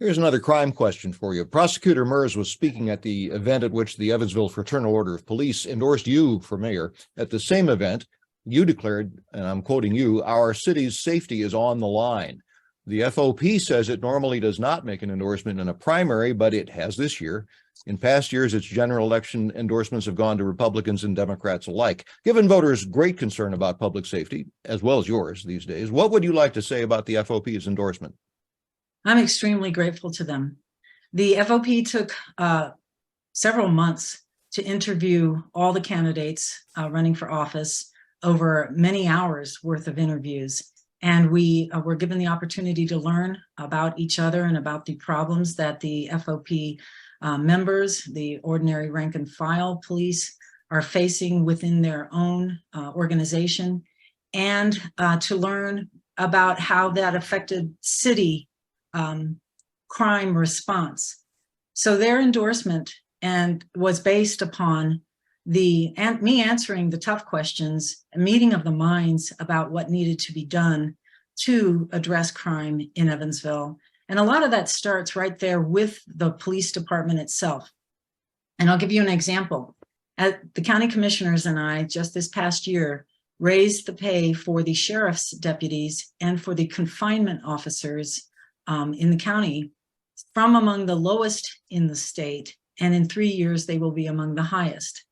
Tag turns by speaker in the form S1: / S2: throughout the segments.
S1: Here's another crime question for you. Prosecutor Mers was speaking at the event at which the Evansville Fraternal Order of Police endorsed you for mayor. At the same event, you declared, and I'm quoting you, "Our city's safety is on the line." The FOP says it normally does not make an endorsement in a primary, but it has this year. In past years, its general election endorsements have gone to Republicans and Democrats alike. Given voters' great concern about public safety, as well as yours these days, what would you like to say about the FOP's endorsement?
S2: I'm extremely grateful to them. The FOP took several months to interview all the candidates running for office, over many hours worth of interviews. And we were given the opportunity to learn about each other and about the problems that the FOP members, the ordinary rank and file police, are facing within their own organization, and to learn about how that affected city crime response. So their endorsement was based upon me answering the tough questions, a meeting of the minds about what needed to be done to address crime in Evansville. And a lot of that starts right there with the police department itself. And I'll give you an example. The county commissioners and I, just this past year, raised the pay for the sheriff's deputies and for the confinement officers in the county from among the lowest in the state. And in 3 years, they will be among the highest.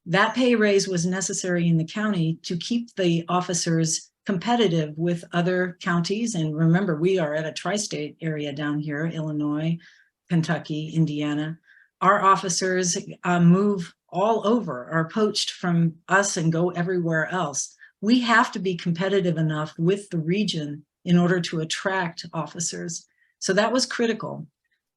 S2: That pay raise was necessary in the county to keep the officers competitive with other counties. And remember, we are at a tri-state area down here, Illinois, Kentucky, Indiana. Our officers move all over, are poached from us and go everywhere else. We have to be competitive enough with the region in order to attract officers. So that was critical.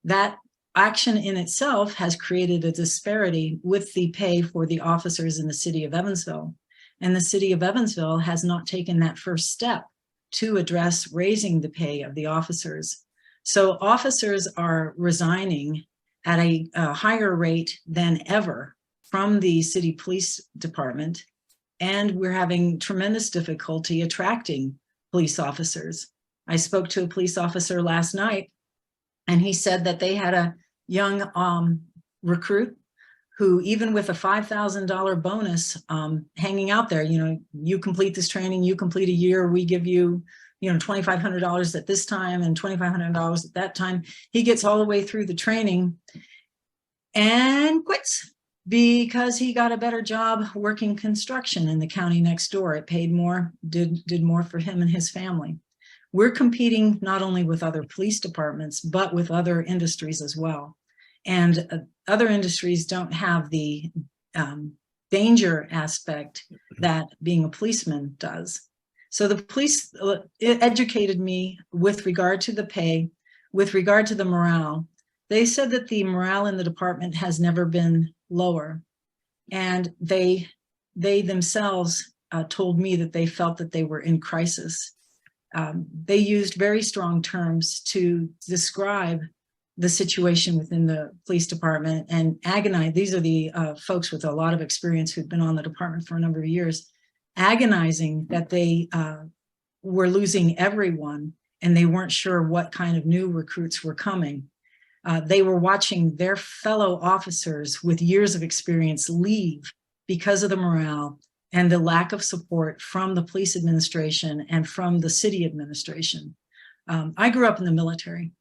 S2: That action in itself has created a disparity with the pay for the officers in the city of Evansville. And the city of Evansville has not taken that first step to address raising the pay of the officers. So officers are resigning at a higher rate than ever from the city police department. And we're having tremendous difficulty attracting police officers. I spoke to a police officer last night, and he said that they had a young recruit who, even with a $5,000 bonus hanging out there, you complete this training, you complete a year, we give you, $2,500 at this time and $2,500 at that time. He gets all the way through the training and quits because he got a better job working construction in the county next door. It paid more, did more for him and his family. We're competing not only with other police departments, but with other industries as well. And other industries don't have the danger aspect that being a policeman does. So the police educated me with regard to the pay, with regard to the morale. They said that the morale in the department has never been lower. And they themselves told me that they felt that they were in crisis. They used very strong terms to describe the situation within the police department and agonize. These are the folks with a lot of experience who've been on the department for a number of years, agonizing that they were losing everyone and they weren't sure what kind of new recruits were coming. They were watching their fellow officers with years of experience leave because of the morale and the lack of support from the police administration and from the city administration. I grew up in the military.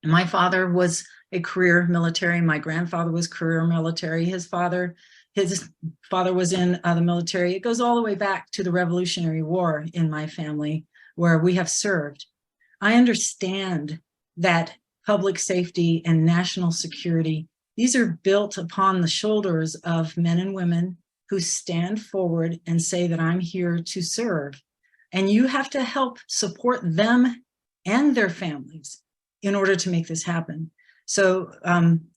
S2: My father was a career military. My grandfather was career military. His father was in the military. It goes all the way back to the Revolutionary War in my family, where we have served. I understand that public safety and national security, these are built upon the shoulders of men and women who stand forward and say that I'm here to serve. And you have to help support them and their families in order to make this happen. So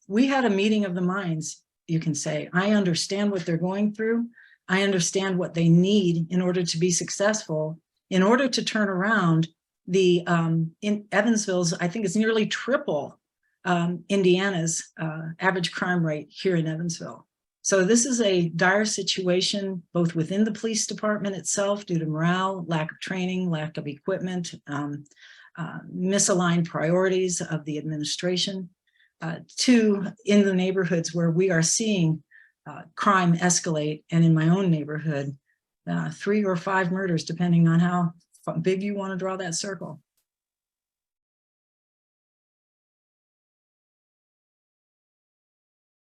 S2: we had a meeting of the minds, you can say. I understand what they're going through. I understand what they need in order to be successful, in order to turn around the, in Evansville's, I think it's nearly triple Indiana's average crime rate here in Evansville. So this is a dire situation, both within the police department itself due to morale, lack of training, lack of equipment, misaligned priorities of the administration, to in the neighborhoods where we are seeing crime escalate, and in my own neighborhood, 3 or 5 murders, depending on how big you want to draw that circle.